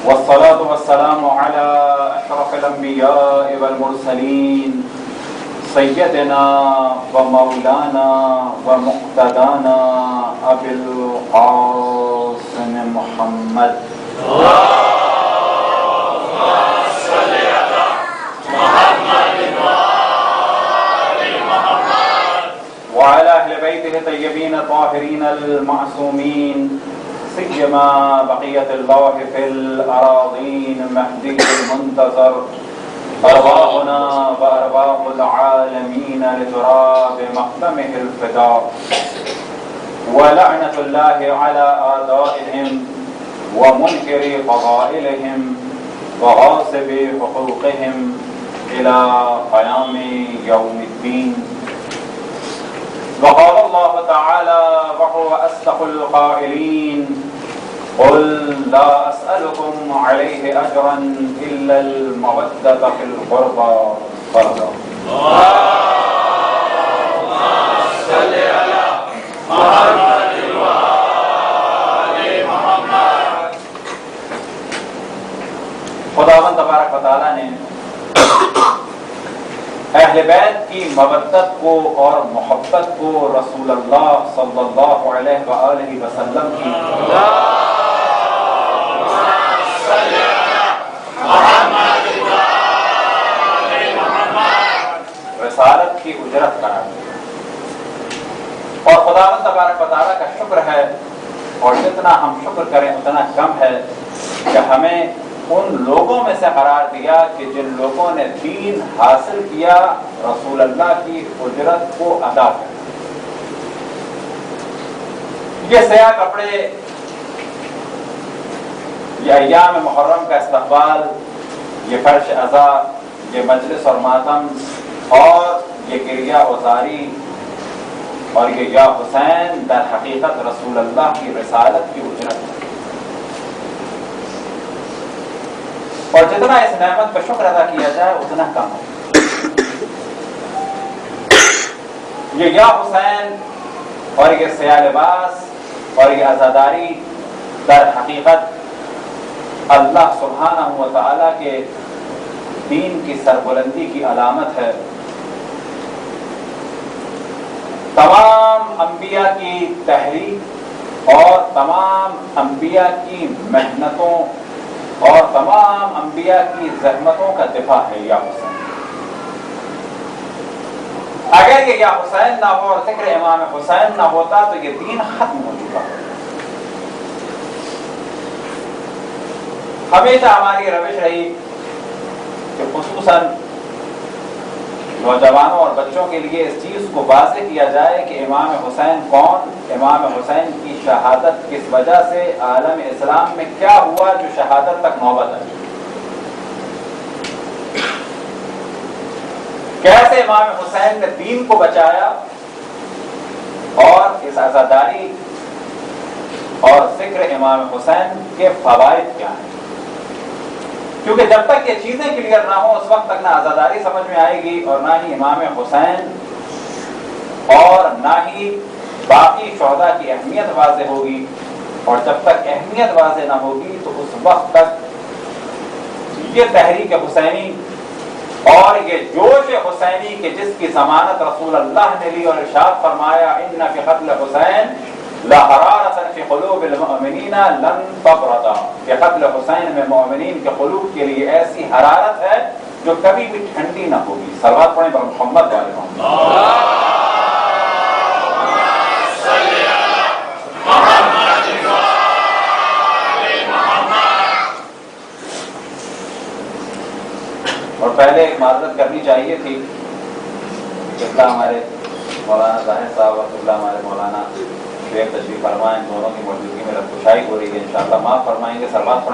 والصلاة والسلام على أشرف الأنبياء والمرسلين سيدنا ومولانا ومقتدانا أبي القاسم محمد وعلى أهل بيته الطيبين الطاهرين المعصومين سيما بقية الله في الأراضين مهدي المنتظر أرواحنا وأرواح العالمين لتراب مقدمه الفداء ولعنة الله على أعدائهم ومنكر فضائلهم وغاصب حقوقهم إلى قيام يوم الدين. وقال الله تعالى وهو أصدق القائلين قل لا أسألكم عليه أجرا إلا المودة في القربى. فرضا اللهم صل على محمد وآل محمد. خداوند تبارک و تعالیٰ نے اہل بیت کی مودت کو اور محبت کو رسول اللہ صلی اللہ علیہ وآلہ وسلم کی رسالت کی اجرت قرار دیا. اور خداوند تبارک و تعالیٰ کا شکر ہے، اور جتنا ہم شکر کریں اتنا کم ہے، کہ ہمیں ان لوگوں میں سے قرار دیا کہ جن لوگوں نے دین حاصل کیا رسول اللہ کی اجرت کو ادا کر. یہ سیاہ کپڑے، یہ ایام محرم کا استقبال، یہ فرش عزا، یہ مجلس اور ماتم، اور یہ گریہ وزاری، اور یہ یا حسین در حقیقت رسول اللہ کی رسالت کی اجرت ہے. اور جتنا اس نعمت پر شکر ادا کیا جائے اتنا کم ہے. یہ یا حسین اور یہ سیاہ لباس اور یہ عزاداری در حقیقت اللہ سبحانہ و تعالیٰ کے دین کی سربلندی کی علامت ہے. تمام انبیاء کی تحریک اور تمام انبیاء کی محنتوں اور تمام انبیاء کی زحمتوں کا دفاع ہے یا حسین. اگر یہ یا حسین نہ ہو اور ذکر امام حسین نہ ہوتا تو یہ دین ختم ہو چکا ہوتا. ہمیشہ ہماری روش رہی کہ خصوصاً نوجوانوں اور بچوں کے لیے اس چیز کو واضح کیا جائے کہ امام حسین کون، امام حسین کی شہادت کس وجہ سے، عالم اسلام میں کیا ہوا جو شہادت تک نوبت آئی، کیسے امام حسین نے دین کو بچایا، اور اس عزاداری اور ذکر امام حسین کے فوائد کیا ہیں. کیونکہ جب تک یہ چیزیں کلیئر نہ ہوں اس وقت تک نہ عزاداری سمجھ میں آئے گی، اور نہ ہی امام حسین اور نہ ہی باقی شہداء کی اہمیت واضح ہوگی. اور جب تک اہمیت واضح نہ ہوگی تو اس وقت تک یہ تحریک حسینی اور یہ جوش حسینی کہ جس کی ضمانت رسول اللہ نے لی اور ارشاد فرمایا ان فی قتل حسین لحرارۃ فی قلوب المؤمنین لن تبرد، کہ قتل حسین میں مومنین کے قلوب کے لیے ایسی حرارت ہے جو کبھی بھی ٹھنڈی نہ ہوگی. صلوات پڑھیں بر محمد والے محمد. اور پہلے ایک معذرت کرنی چاہیے تھی کہ ہمارے مولانا ظاہر صاحب وقت اللہ ہمارے مولانا شیخ تشریف فرمائیں، دونوں کی موجودگی میں رب کشائی ہو رہی ہے، انشاءاللہ معاف فرمائیں گے. سلوات